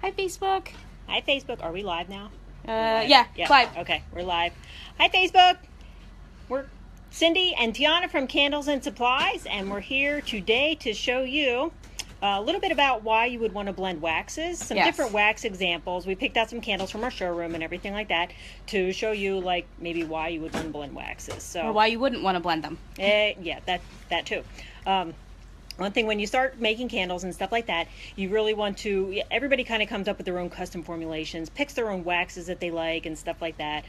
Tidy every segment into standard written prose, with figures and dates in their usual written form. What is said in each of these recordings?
Hi, Facebook. Hi, Facebook. Are we live now? Yeah, live. Okay, we're live. Hi, Facebook. We're Cindy and Tiana from Candles and Supplies, and we're here today to show you a little bit about why you would want to blend waxes, some different wax examples. We picked out some candles from our showroom and everything like that to show you, like, maybe why you would want to blend waxes. So, or why you wouldn't want to blend them. Yeah, that too. One thing, when you start making candles and stuff like that, you really want to, everybody kind of comes up with their own custom formulations, picks their own waxes that they like and stuff like that.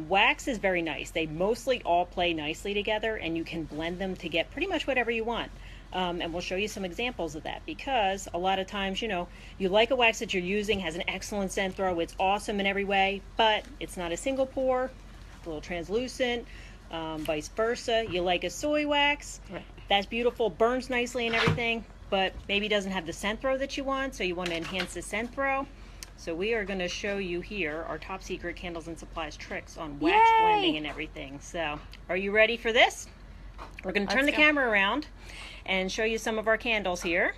Wax is very nice. They mostly all play nicely together, and you can blend them to get pretty much whatever you want. And we'll show you some examples of that, because a lot of times, you know, you like a wax that you're using, has an excellent scent throw, it's awesome in every way, but it's not a single pour, a little translucent, vice versa. You like a soy wax. Right. That's beautiful, burns nicely and everything, but maybe doesn't have the scent throw that you want, so you want to enhance the scent throw. So we are going to show you here our top secret Candles and Supplies tricks on wax blending and everything. So are you ready for this? We're going to turn the camera around and show you some of our candles here.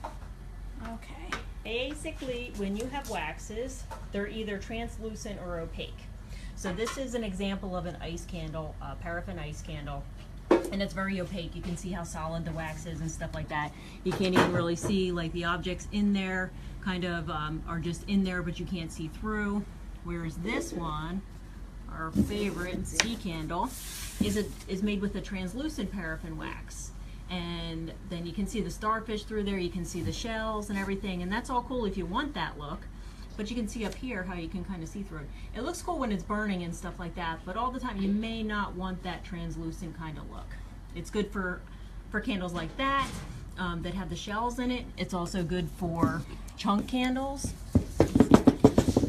Okay. Basically, when you have waxes, they're either translucent or opaque. So this is an example of an ice candle, a paraffin ice candle. And it's very opaque. You can see how solid the wax is and stuff like that. You can't even really see, like, the objects in there kind of are just in there, but you can't see through. Whereas this one, our favorite sea candle, is made with a translucent paraffin wax. And then you can see the starfish through there, you can see the shells and everything, and that's all cool if you want that look. But you can see up here how you can kind of see through it. It looks cool when it's burning and stuff like that, but all the time you may not want that translucent kind of look. It's good for candles like that, that have the shells in it. It's also good for chunk candles.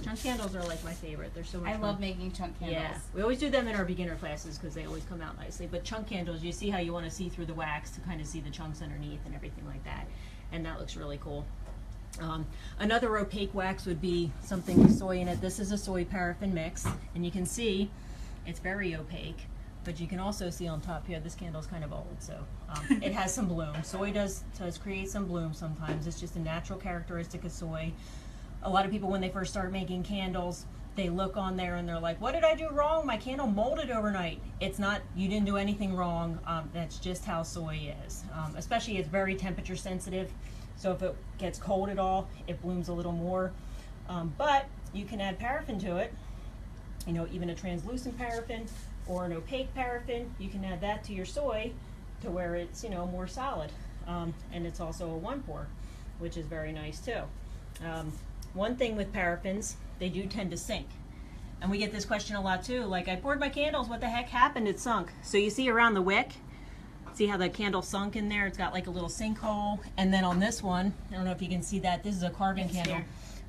Chunk candles are like my favorite. They're so much fun. I love making chunk candles. Yeah, we always do them in our beginner classes because they always come out nicely. But chunk candles, you see how you want to see through the wax to kind of see the chunks underneath and everything like that. And that looks really cool. Another opaque wax would be something with soy in it. This is a soy paraffin mix, and you can see it's very opaque, but you can also see on top here, this candle's kind of old, so it has some bloom. Soy does create some bloom sometimes. It's just a natural characteristic of soy. A lot of people, when they first start making candles, they look on there and they're like, what did I do wrong? My candle molded overnight. It's not, you didn't do anything wrong. That's just how soy is. Especially, it's very temperature sensitive. So if it gets cold at all, it blooms a little more. But you can add paraffin to it, you know, even a translucent paraffin or an opaque paraffin. You can add that to your soy to where it's, you know, more solid. And it's also a one pour, which is very nice too. One thing with paraffins, they do tend to sink. And we get this question a lot too, like, I poured my candles, what the heck happened? It sunk. So you see around the wick, see how the candle sunk in there? It's got like a little sinkhole. And then on this one, I don't know if you can see that, this is a carbon candle.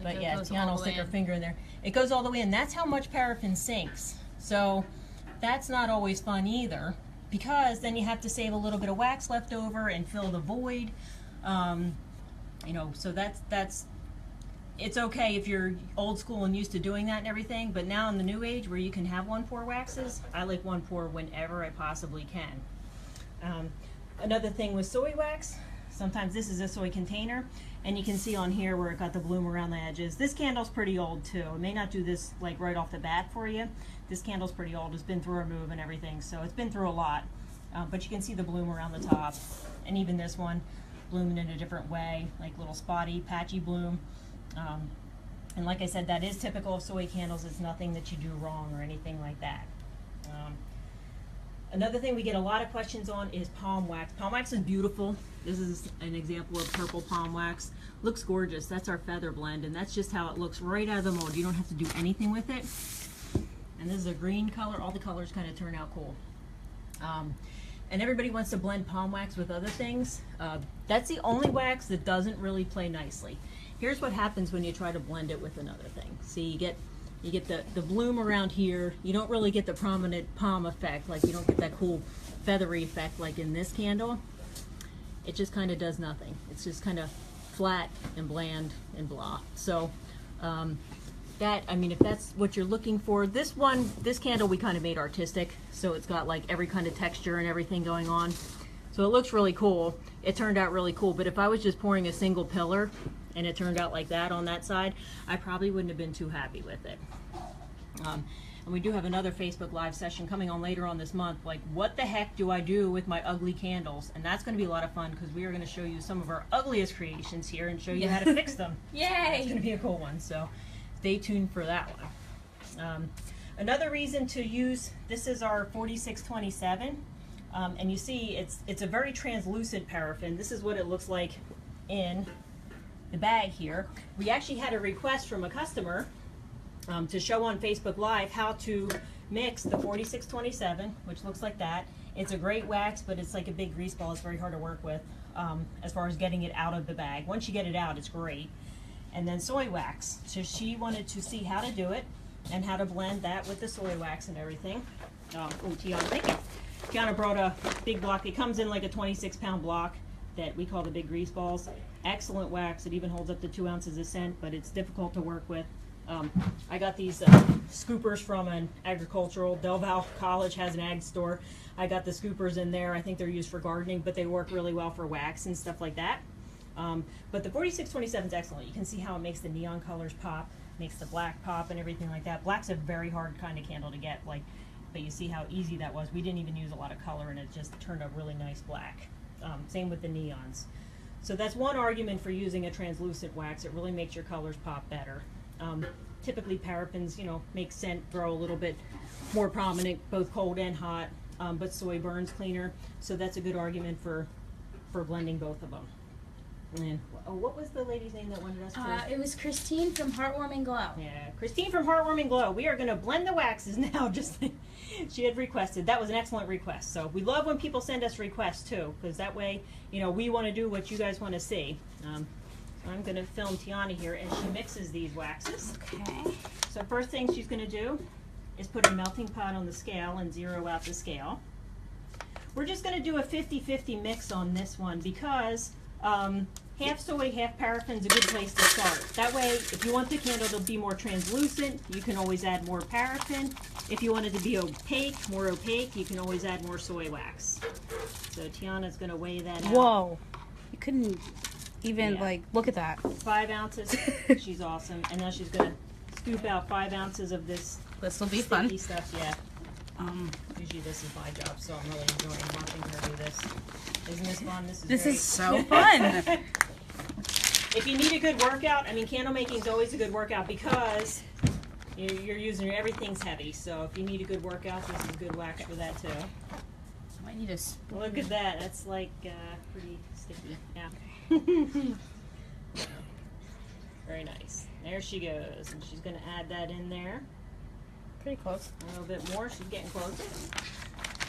But yeah, Tiana will stick her finger in there. It goes all the way in. That's how much paraffin sinks. So that's not always fun either, because then you have to save a little bit of wax left over and fill the void. You know, so that's it's okay if you're old school and used to doing that and everything, but now in the new age where you can have one pour waxes, I like one pour whenever I possibly can. Another thing with soy wax, sometimes this is a soy container, and you can see on here where it got the bloom around the edges. This candle's pretty old too. It may not do this like right off the bat for you. This candle's pretty old. It's been through a move and everything, so it's been through a lot. But you can see the bloom around the top, and even this one blooming in a different way, like little spotty, patchy bloom. And like I said, that is typical of soy candles. It's nothing that you do wrong or anything like that. Another thing we get a lot of questions on is palm wax. Palm wax is beautiful. This is an example of purple palm wax. Looks gorgeous. That's our feather blend, and that's just how it looks right out of the mold. You don't have to do anything with it. And this is a green color. All the colors kind of turn out cool. And everybody wants to blend palm wax with other things. That's the only wax that doesn't really play nicely. Here's what happens when you try to blend it with another thing. See, you get the bloom around here. You don't really get the prominent palm effect, like you don't get that cool feathery effect like in this candle. It just kind of does nothing. It's just kind of flat and bland and blah. So that, I mean, if that's what you're looking for, this candle we kind of made artistic, so it's got like every kind of texture and everything going on. So it looks really cool. It turned out really cool, but if I was just pouring a single pillar, and it turned out like that on that side, I probably wouldn't have been too happy with it. And we do have another Facebook Live session coming on later on this month, like what the heck do I do with my ugly candles? And that's going to be a lot of fun because we are going to show you some of our ugliest creations here and show you how to fix them. Yay! It's going to be a cool one, so stay tuned for that one. Another reason to use, this is our 4627, and you see it's a very translucent paraffin. This is what it looks like in the bag here. We actually had a request from a customer to show on Facebook Live how to mix the 4627, which looks like that. It's a great wax, but it's like a big grease ball. It's very hard to work with as far as getting it out of the bag. Once you get it out, it's great. And then soy wax. So she wanted to see how to do it and how to blend that with the soy wax and everything. Oh, Tiana, thank you. Tiana brought a big block. It comes in like a 26-pound block that we call the big grease balls. Excellent wax. It even holds up to 2 ounces of scent, but it's difficult to work with. I got these scoopers from an agricultural, Del Val College has an ag store. I got the scoopers in there. I think they're used for gardening, but they work really well for wax and stuff like that. But the 4627 is excellent. You can see how it makes the neon colors pop, makes the black pop and everything like that. Black's a very hard kind of candle to get, but you see how easy that was. We didn't even use a lot of color and it just turned out really nice black. Same with the neons. So that's one argument for using a translucent wax. It really makes your colors pop better. Typically paraffins, make scent grow a little bit more prominent, both cold and hot, but soy burns cleaner. So that's a good argument for blending both of them. And what was the lady's name that wanted us to? It was Christine from Heartwarming Glow. Yeah, Christine from Heartwarming Glow. We are going to blend the waxes now, just like she had requested. That was an excellent request. So we love when people send us requests too, because that way, we want to do what you guys want to see. I'm going to film Tiana here as she mixes these waxes. Okay. So first thing she's going to do is put a melting pot on the scale and zero out the scale. We're just going to do a 50-50 mix on this one because half soy, half paraffin is a good place to start. That way, if you want the candle to be more translucent, you can always add more paraffin. If you want it to be more opaque, you can always add more soy wax. So Tiana's going to weigh that out. Whoa. You couldn't even look at that. 5 ounces. She's awesome. And now she's gonna scoop out 5 ounces of this. This will be sticky fun. Stuff. Yeah. Usually this is my job, so I'm really enjoying watching her do this. Isn't this fun? This is so fun. If you need a good workout, candle making is always a good workout because you're using everything's heavy. So if you need a good workout, this is a good wax for that too. Might need a spoon. Look at that. That's like pretty sticky. Yeah. Very nice. There she goes, and she's going to add that in there. Pretty close. A little bit more. She's getting close.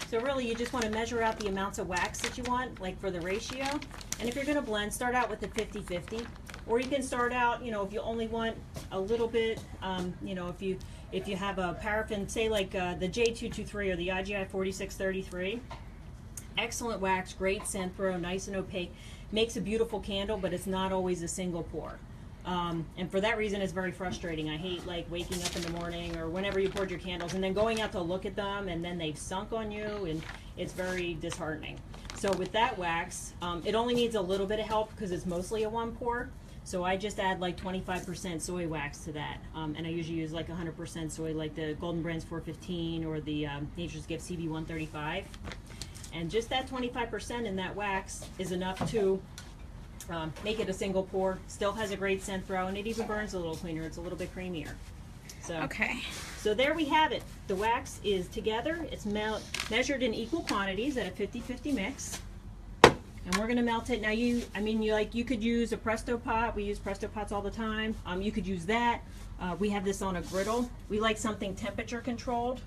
So really, you just want to measure out the amounts of wax that you want, like for the ratio. And if you're going to blend, start out with the 50-50, or you can start out, if you only want a little bit, if you have a paraffin, say like the J223 or the IGI 4633. Excellent wax, great scent throw, nice and opaque. Makes a beautiful candle, but it's not always a single pour. And for that reason, it's very frustrating. I hate waking up in the morning or whenever you poured your candles and then going out to look at them and then they've sunk on you, and it's very disheartening. So with that wax, it only needs a little bit of help because it's mostly a one pour. So I just add 25% soy wax to that. And I usually use 100% soy, like the Golden Brands 415 or the Nature's Gift CB 135. And just that 25% in that wax is enough to make it a single pour. Still has a great scent throw, and it even burns a little cleaner. It's a little bit creamier. So, okay. So there we have it. The wax is together. It's measured in equal quantities at a 50-50 mix. And we're going to melt it. Now you could use a Presto pot. We use Presto pots all the time. You could use that. We have this on a griddle. We like something temperature controlled,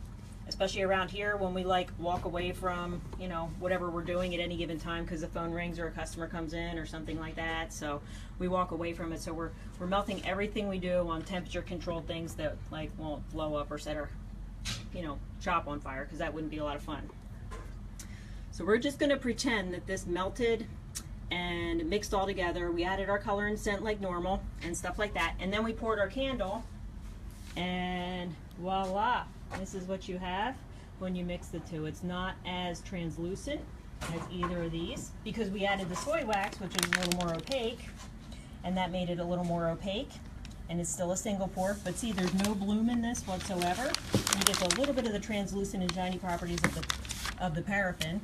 especially around here when we walk away from, whatever we're doing at any given time because the phone rings or a customer comes in or something like that. So we walk away from it. So we're melting everything we do on temperature controlled things that won't blow up or set our, shop on fire, because that wouldn't be a lot of fun. So we're just going to pretend that this melted and mixed all together. We added our color and scent like normal and stuff like that. And then we poured our candle, and voila. This is what you have when you mix the two. It's not as translucent as either of these because we added the soy wax, which is a little more opaque. and that made it a little more opaque. And it's still a single pour, but see, there's no bloom in this whatsoever. You get a little bit of the translucent and shiny properties of the paraffin.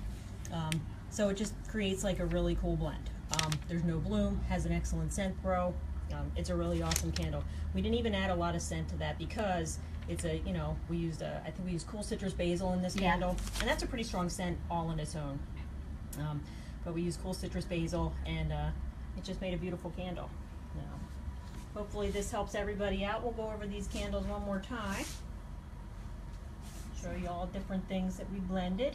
So it just creates like a really cool blend. There's no bloom, has an excellent scent throw. It's a really awesome candle. We didn't even add a lot of scent to that because it's a, you know, I think we used cool citrus basil in this candle, and that's a pretty strong scent all on its own. But we used cool citrus basil, and it just made a beautiful candle. Now, hopefully this helps everybody out. We'll go over these candles one more time. Show you all different things that we blended.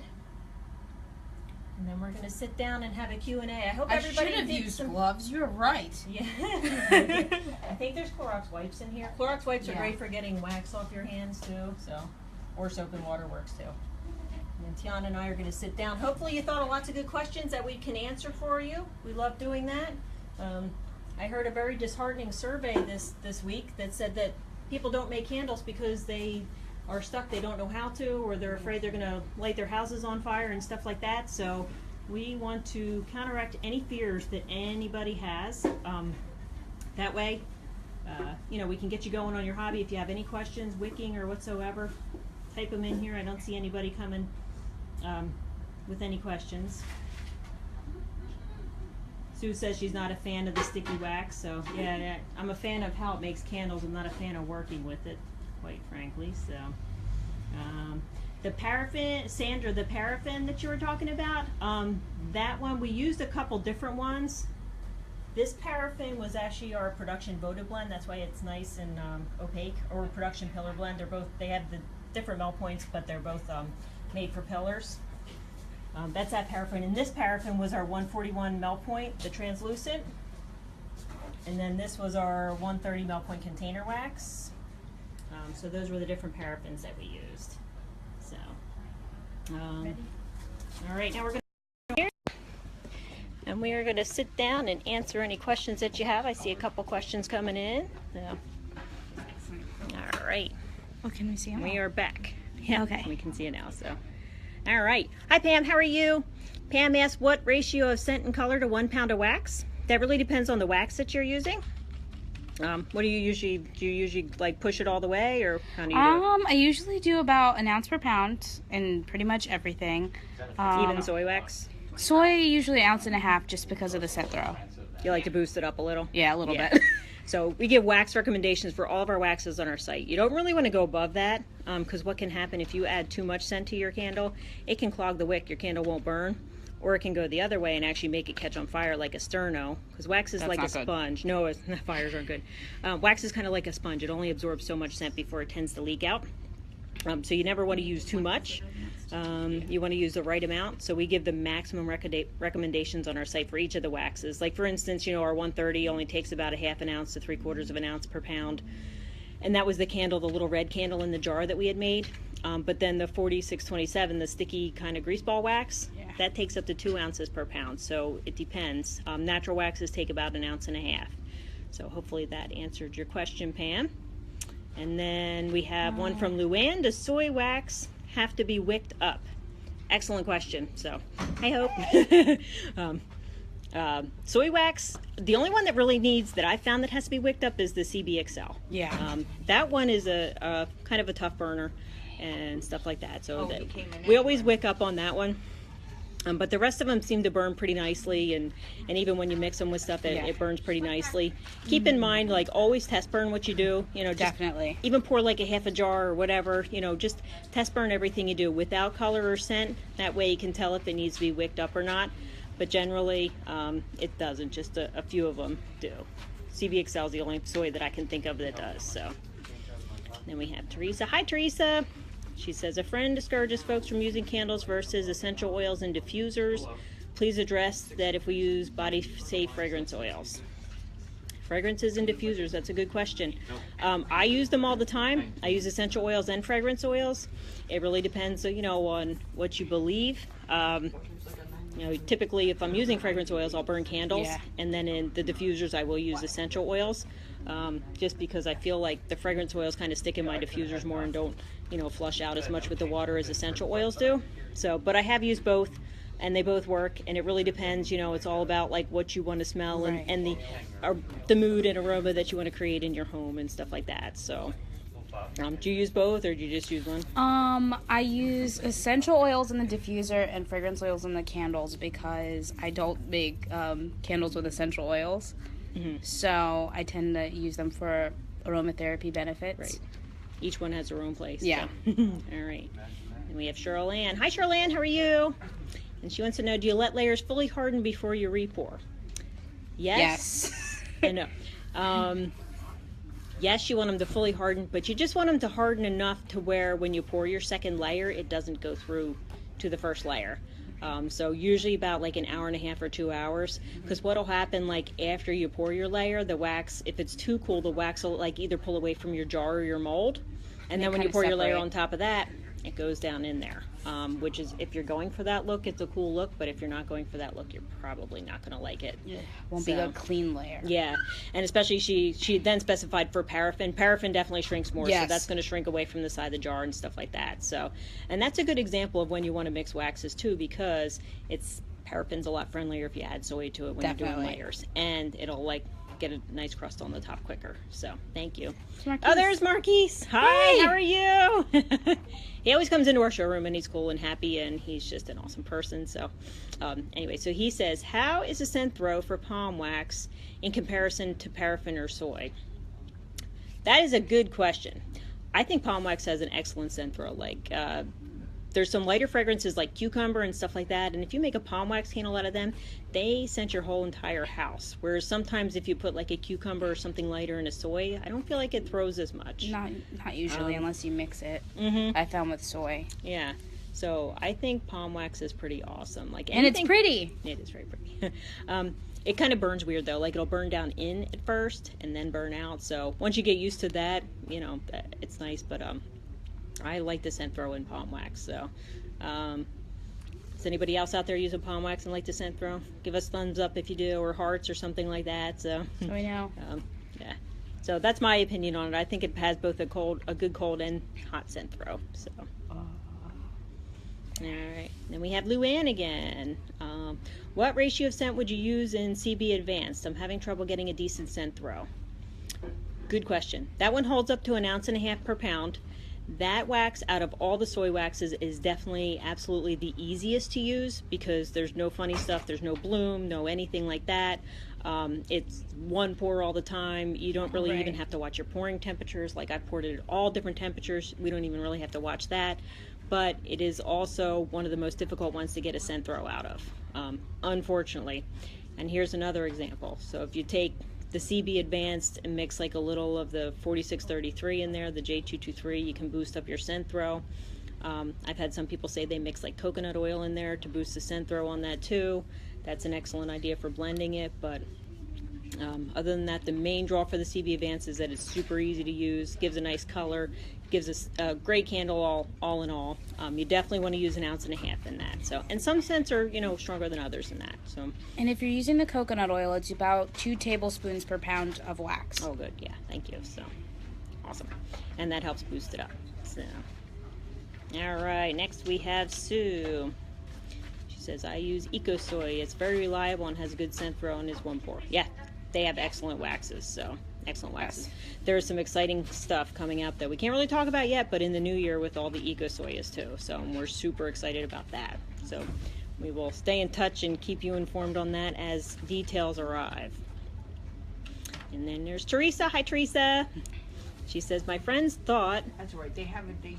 And then we're going to sit down and have a Q&A. I hope everybody should have used gloves. You're right. Yeah. I think there's Clorox wipes in here. Clorox wipes are great for getting wax off your hands too, so, or soap and water works too. And Tiana and I are going to sit down. Hopefully you thought of lots of good questions that we can answer for you. We love doing that. I heard a very disheartening survey this week that said that people don't make candles because they are stuck, they don't know how to, or they're afraid they're going to light their houses on fire and stuff like that. So we want to counteract any fears that anybody has. That way, you know, we can get you going on your hobby. If you have any questions, wicking or whatsoever, type them in here. I don't see anybody coming with any questions. Sue says she's not a fan of the sticky wax, so yeah, I'm a fan of how it makes candles. I'm not a fan of working with it, quite frankly. So the paraffin, Sandra, the paraffin that you were talking about, that one we used a couple different ones. This paraffin was actually our production votive blend. That's why it's nice and opaque, or production pillar blend. They have the different melt points, but they're both made for pillars. That's that paraffin, and this paraffin was our 141 melt point, the translucent, and then this was our 130 melt point container wax. So those were the different paraffins that we used. So, all right, now we're going to here, and we are going to sit down and answer any questions that you have. I see a couple questions coming in. So, all right. Oh, can we see them? We are back. Yeah, okay. We can see it now. So, all right. Hi, Pam. How are you? Pam asked, what ratio of scent and color to 1 pound of wax? That really depends on the wax that you're using. What do you usually like push it all the way, or how do you do it? I usually do about 1 ounce per pound in pretty much everything. Even soy wax? Soy usually 1.5 ounces just because of the scent throw. You like to boost it up a little? Yeah, a little bit. So we give wax recommendations for all of our waxes on our site. You don't really want to go above that, because what can happen if you add too much scent to your candle, it can clog the wick, your candle won't burn. Or it can go the other way and actually make it catch on fire like a sterno, because wax is like a sponge. No, fires aren't good. Wax is kind of like a sponge. It only absorbs so much scent before it tends to leak out. So you never want to use too much. You want to use the right amount. So we give the maximum recommendations on our site for each of the waxes. Like for instance, you know, our 130 only takes about 1/2 ounce to 3/4 ounce per pound. And that was the candle, the little red candle in the jar that we had made. But then the 4627, the sticky kind of grease ball wax, that takes up to 2 ounces per pound. So it depends. Natural waxes take about 1.5 ounces. So hopefully that answered your question, Pam. And then we have one from Luann. Does soy wax have to be wicked up? Excellent question. So I hope. Soy wax, the only one that really needs, that I found that has to be wicked up, is the CBXL. Yeah. That one is a kind of a tough burner and stuff like that. So we always wick up on that one. But the rest of them seem to burn pretty nicely, and even when you mix them with stuff, it burns pretty nicely. Keep in mind, like, always test burn what you do. You know, just definitely. Even pour like 1/2 jar or whatever. You know, just test burn everything you do without color or scent. That way you can tell if it needs to be wicked up or not. But generally, it doesn't. Just a few of them do. CBXL is the only soy that I can think of that does. So then we have Teresa. Hi, Teresa. She says, a friend discourages folks from using candles versus essential oils and diffusers. Please address that if we use body-safe fragrance oils. Fragrances and diffusers, that's a good question. I use them all the time. I use essential oils and fragrance oils. It really depends, you know, on what you believe. You know, typically if I'm using fragrance oils, I'll burn candles. And then in the diffusers, I will use essential oils. Just because I feel like the fragrance oils kind of stick in my diffusers more and don't, you know, flush out as much with the water as essential oils do. So, but I have used both. and they both work, and it really depends, you know, it's all about like what you want to smell Right. and the mood and aroma that you want to create in your home and stuff like that. So do you use both, or do you just use one? I use essential oils in the diffuser and fragrance oils in the candles because I don't make candles with essential oils. So I tend to use them for aromatherapy benefits. Right. Each one has their own place. Yeah. So. All right. And we have Cheryl Ann. Hi, Cheryl Ann. How are you? And she wants to know, do you let layers fully harden before you repour? Yes. I know. Yes, you want them to fully harden, but you just want them to harden enough to where when you pour your second layer, it doesn't go through to the first layer. So usually about like an hour and a half or 2 hours, because what'll happen, like after you pour your layer, the wax, if it's too cool, the wax will like either pull away from your jar or your mold, and then when you pour your layer on top of that, it goes down in there, which is, if you're going for that look, it's a cool look, but if you're not going for that look, you're probably not going to like it. Won't be a clean layer. Yeah, and especially she then specified for paraffin. Paraffin definitely shrinks more, so that's going to shrink away from the side of the jar and stuff like that. So, and that's a good example of when you want to mix waxes too, because paraffin's a lot friendlier if you add soy to it when you're doing layers, and it'll like get a nice crust on the top quicker. So thank you. Oh, there's Marquise. Hi, how are you? He always comes into our showroom and he's cool and happy, and he's just an awesome person. So anyway, so he says, how is a scent throw for palm wax in comparison to paraffin or soy? That is a good question. I think palm wax has an excellent scent throw. Like there's some lighter fragrances like cucumber and stuff like that, and if you make a palm wax candle out of them, they scent your whole entire house. Whereas sometimes if you put like a cucumber or something lighter in a soy, I don't feel like it throws as much. Not usually, unless you mix it. I found with soy. Yeah. So I think palm wax is pretty awesome. Like anything, and it's pretty. It is very pretty. It kind of burns weird though. Like it'll burn down in at first and then burn out. So once you get used to that, you know, it's nice. But I like the scent throw in palm wax. So does anybody else out there using palm wax and like the scent throw? Give us thumbs up if you do, or hearts or something like that. So I know. Yeah. So that's my opinion on it. I think it has both a good cold and hot scent throw. So. All right. Then we have Luann again. What ratio of scent would you use in CB Advanced? I'm having trouble getting a decent scent throw. Good question. That one holds up to 1.5 ounces per pound. That wax out of all the soy waxes is definitely absolutely the easiest to use, because there's no funny stuff, there's no bloom, no anything like that. It's one pour all the time. You don't really even have to watch your pouring temperatures. Like I've poured it at all different temperatures. We don't even really have to watch that. But it is also one of the most difficult ones to get a scent throw out of, unfortunately. And here's another example. So if you take the CB Advanced and mix like a little of the 4633 in there, the J223, you can boost up your scent throw. I've had some people say they mix like coconut oil in there to boost the scent throw on that too. That's an excellent idea for blending it, but other than that, the main draw for the CB Advanced is that it's super easy to use, gives a nice color, gives us a great candle all in all. You definitely want to use 1.5 ounces in that. So, and some scents are, you know, stronger than others in that. So, and if you're using the coconut oil, it's about 2 tablespoons per pound of wax. Oh, good. Yeah, thank you. So, awesome. And that helps boost it up. So, all right. Next we have Sue. She says, I use EcoSoy. It's very reliable and has a good scent throw and is 1 pour. Yeah, they have excellent waxes. So. Excellent waxes. There's some exciting stuff coming out that we can't really talk about yet, but in the new year with all the EcoSoyas too. So we're super excited about that. So we will stay in touch and keep you informed on that as details arrive. And then there's Teresa. Hi, Teresa. She says, my friends thought... That's right. They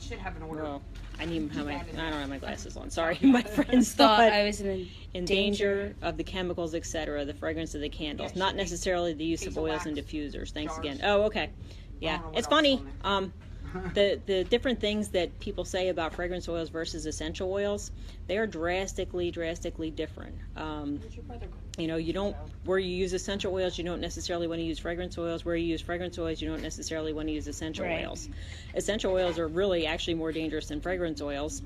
should have an order. Well, I don't have my glasses on. Sorry. My friends thought I was in danger of the chemicals, etc., the fragrance of the candles, not necessarily the use of oils and diffusers. Thanks again. Oh, okay. Yeah, it's funny. The different things that people say about fragrance oils versus essential oils, they are drastically different. You know, you don't, where you use essential oils, you don't necessarily want to use fragrance oils. Where you use fragrance oils, you don't necessarily want to use essential oils. Essential oils are really actually more dangerous than fragrance oils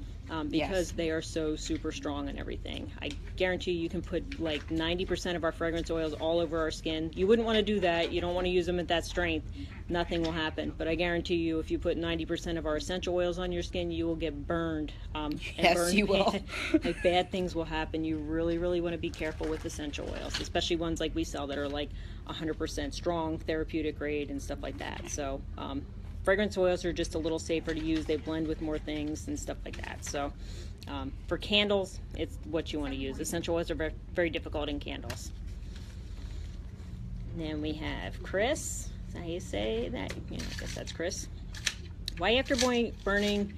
because they are so super strong and everything. I guarantee you can put like 90% of our fragrance oils all over our skin. You wouldn't want to do that. You don't want to use them at that strength. Nothing will happen. But I guarantee you, if you put 90% of our essential oils on your skin, you will get burned. Yes, you will. Like bad things will happen. You really, really want to be careful with essential oils, especially ones like we sell that are like 100% strong, therapeutic grade and stuff like that. So fragrance oils are just a little safer to use. They blend with more things and stuff like that. So for candles, it's what you want to use. Essential oils are very, very difficult in candles. And then we have Chris. Is that how you say that? Yeah, I guess that's Chris. Why after burning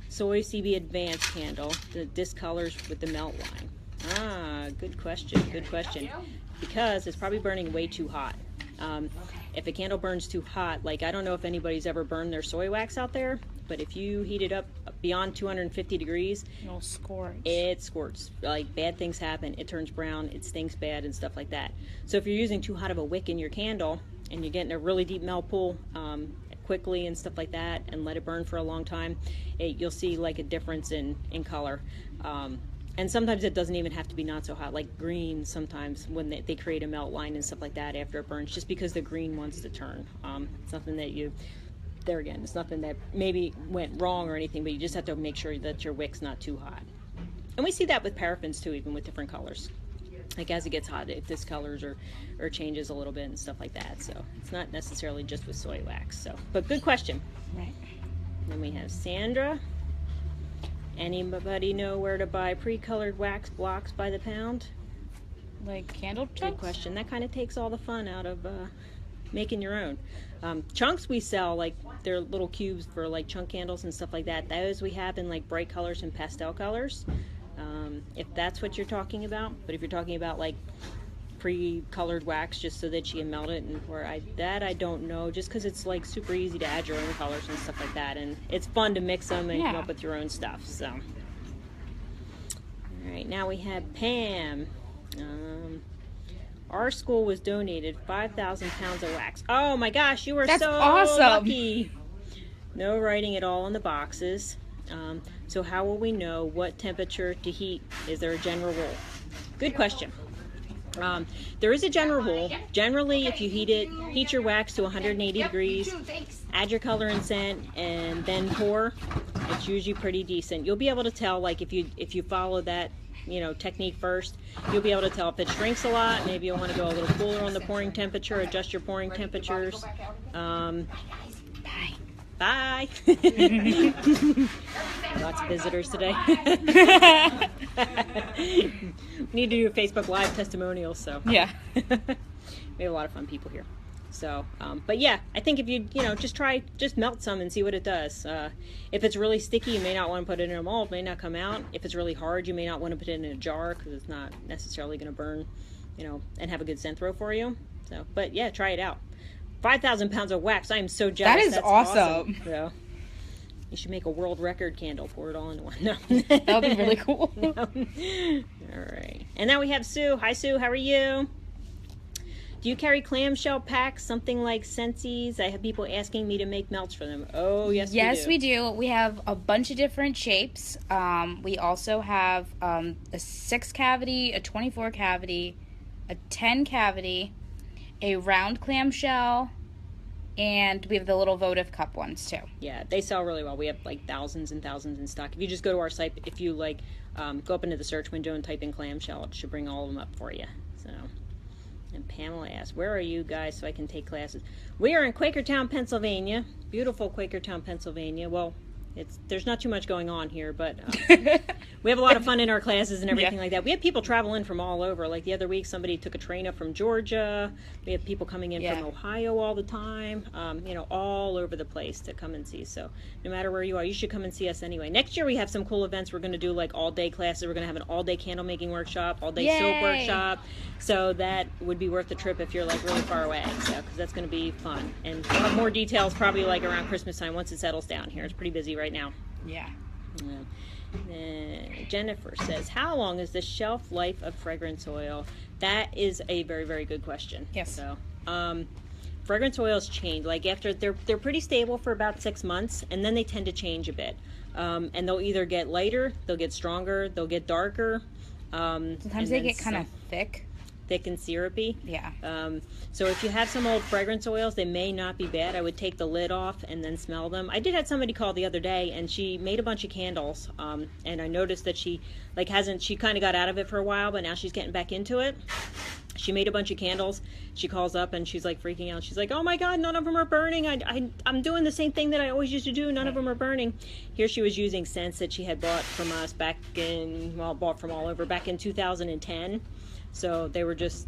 Soy CB Advanced candle, the discolors with the melt line? Ah, good question, good question. Because it's probably burning way too hot. If a candle burns too hot, like I don't know if anybody's ever burned their soy wax out there, but if you heat it up beyond 250 degrees, it'll scorch. It squirts. Like bad things happen. It turns brown, it stinks bad and stuff like that. So if you're using too hot of a wick in your candle and you're getting a really deep melt pool quickly and stuff like that and let it burn for a long time, you'll see like a difference in color. And sometimes it doesn't even have to be not so hot, like green sometimes when they create a melt line and stuff like that after it burns, just because the green wants to turn. It's nothing that there again, it's nothing that maybe went wrong or anything, but you just have to make sure that your wick's not too hot. And we see that with paraffins too, even with different colors. Like as it gets hot, it discolors or changes a little bit and stuff like that. So it's not necessarily just with soy wax. So, but good question. Right. Then we have Sandra. Anybody know where to buy pre-colored wax blocks by the pound? Like candle chunks? Good question. That kind of takes all the fun out of making your own. Chunks we sell, like they're little cubes for like chunk candles and stuff like that. Those we have in like bright colors and pastel colors. If that's what you're talking about. But if you're talking about like pre-colored wax just so that you can melt it, and I don't know, just because it's like super easy to add your own colors and stuff like that, and it's fun to mix them and come up with your own stuff. So all right, now we have Pam. Our school was donated 5,000 pounds of wax. Oh my gosh, you are so awesome. Lucky. No writing at all on the boxes. So how will we know what temperature to heat? Is there a general rule? Good question. There is a general rule. Generally, if you heat your wax to 180 degrees, add your color and scent, and then pour, it's usually pretty decent. You'll be able to tell, like if you follow that, technique first, you'll be able to tell if it shrinks a lot. Maybe you'll want to go a little cooler on the pouring temperature, adjust your pouring temperatures. Bye. Lots of visitors today. We need to do a Facebook Live testimonial, so. Yeah. We have a lot of fun people here. So, but yeah, I think if you, just melt some and see what it does. If it's really sticky, you may not want to put it in a mold, it may not come out. If it's really hard, you may not want to put it in a jar because it's not necessarily going to burn, and have a good scent throw for you. So, but yeah, try it out. 5,000 pounds of wax. I am so jealous. That is awesome. So, you should make a world record candle. Pour it all into one. No. That would be really cool. No. All right. And now we have Sue. Hi, Sue. How are you? Do you carry clamshell packs, something like Scentsies? I have people asking me to make melts for them. Oh, yes, we do. We have a bunch of different shapes. We also have a 6 cavity, a 24 cavity, a 10 cavity, a round clamshell, and we have the little votive cup ones too. Yeah, they sell really well. We have like thousands and thousands in stock. If you just go to our site, if you go up into the search window and type in clamshell, it should bring all of them up for you. So, and Pamela asked, where are you guys so I can take classes? We are in Quakertown, Pennsylvania. Beautiful Quakertown, Pennsylvania. Well, there's not too much going on here, but we have a lot of fun in our classes and everything like that. We have people travel in from all over. Like the other week, somebody took a train up from Georgia. We have people coming in from Ohio all the time, all over the place to come and see. So no matter where you are, you should come and see us anyway. Next year, we have some cool events. We're going to do like all-day classes. We're going to have an all-day candle making workshop, all-day soap workshop. So that would be worth the trip if you're like really far away. So because that's going to be fun. And we'll have more details probably like around Christmas time once it settles down here. It's pretty busy right now. Yeah. Jennifer says, how long is the shelf life of fragrance oil? That is a very, very good question. Yes. So, fragrance oils change. Like after they're pretty stable for about 6 months, and then they tend to change a bit. And they'll either get lighter, they'll get stronger, they'll get darker. Sometimes they get kind of thick and syrupy. Yeah. So if you have some old fragrance oils, they may not be bad. I would take the lid off and then smell them. I did have somebody call the other day, and she made a bunch of candles. And I noticed that she she kind of got out of it for a while, but now she's getting back into it. She made a bunch of candles. She calls up and she's like freaking out. She's like, oh my God, none of them are burning. I'm doing the same thing that I always used to do. None of them are burning. Here she was using scents that she had bought from us bought from all over back in 2010. So they were just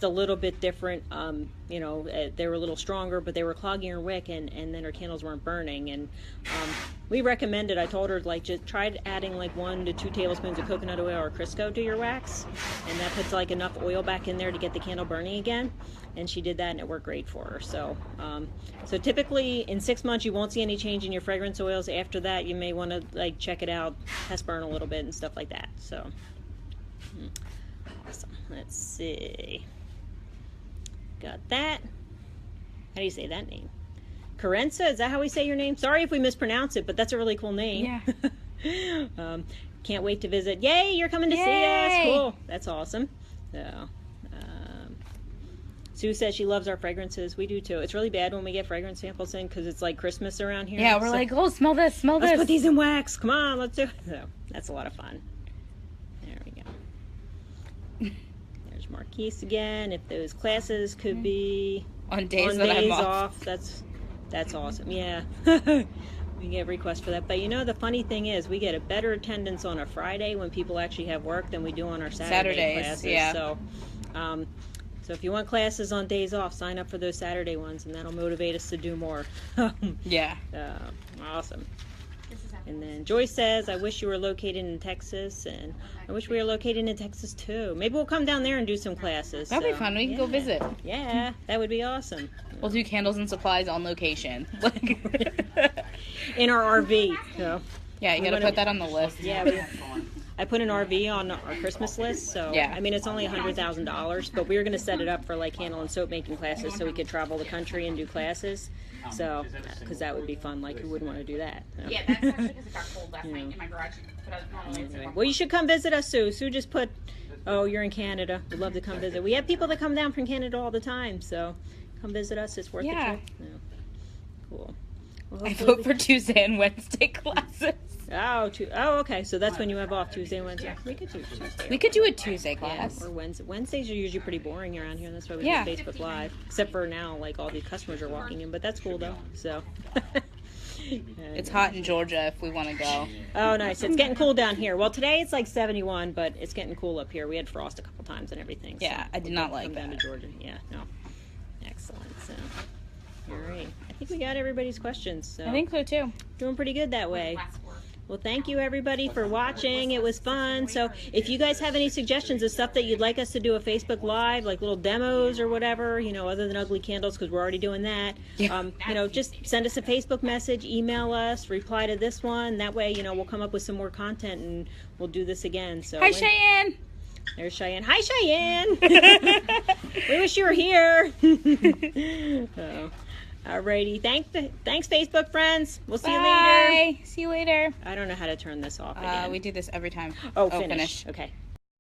a little bit different. They were a little stronger, but they were clogging her wick, and then her candles weren't burning. And we recommended, I told her, like, just try adding like 1 to 2 tablespoons of coconut oil or Crisco to your wax, and that puts like enough oil back in there to get the candle burning again. And she did that, and it worked great for her. So typically in 6 months you won't see any change in your fragrance oils. After that, you may want to like check it out, test burn a little bit and stuff like that. So awesome. Let's see. Got that. How do you say that name? Carenza, is that how we say your name? Sorry if we mispronounce it, but that's a really cool name. Yeah. Can't wait to visit. Yay, you're coming to see us. Cool. That's awesome. So, Sue says she loves our fragrances. We do too. It's really bad when we get fragrance samples in because it's like Christmas around here. Yeah, we're like, oh, smell this, smell this. Let's put these in wax. Come on, let's do it. So, that's a lot of fun. There we go. There's Marquise again. If those classes could be on days I'm off. That's awesome. Yeah. We get requests for that. But you know, the funny thing is we get a better attendance on a Friday when people actually have work than we do on our Saturdays, classes. Yeah. So if you want classes on days off, sign up for those Saturday ones, and that'll motivate us to do more. Yeah. Awesome. And then Joyce says, I wish you were located in Texas, and I wish we were located in Texas too. Maybe we'll come down there and do some classes. That'd be fun. We can go visit. Yeah, that would be awesome. We'll do candles and supplies on location. In our RV. So. Yeah, you gotta put that on the list. Yeah, I put an RV on our Christmas list, so yeah. I mean it's only $100,000, but we were going to set it up for like candle and soap making classes so we could travel the country and do classes. So, because that would be fun. Like, who wouldn't want to do that? So. Yeah, that's actually because it got cold last night in my garage. But well, you should come visit us, Sue. Sue just put, oh, you're in Canada. We'd love to come visit. We have people that come down from Canada all the time, so come visit us. It's worth the trip. Yeah. Cool. Well, I vote for Tuesday and Wednesday classes. Oh, okay. So that's when you have off, Tuesday and Wednesday. We could do Tuesday. We could do a Tuesday class. Yeah, or Wednesday. Wednesdays are usually pretty boring around here. That's why we do Facebook Live. Except for now, like all these customers are walking in, but that's cool though. So. It's hot in Georgia if we want to go. Oh, nice. It's getting cool down here. Well, today it's like 71, but it's getting cool up here. We had frost a couple times and everything. Yeah, so I did not like that. Down to Georgia. Yeah, no. Excellent. So, all right. I think we got everybody's questions. So. I think so too. Doing pretty good that way. Well, thank you everybody for watching. It was fun. So if you guys have any suggestions of stuff that you'd like us to do a Facebook Live, like little demos or whatever, you know, other than ugly candles, because we're already doing that, you know, just send us a Facebook message, email us, reply to this one. That way, you know, we'll come up with some more content and we'll do this again. So hi, Cheyenne. There's Cheyenne. Hi, Cheyenne. We wish you were here. So. Alrighty, thanks Facebook friends. We'll see you later. See you later. I don't know how to turn this off again. We do this every time. Oh, finish. Okay.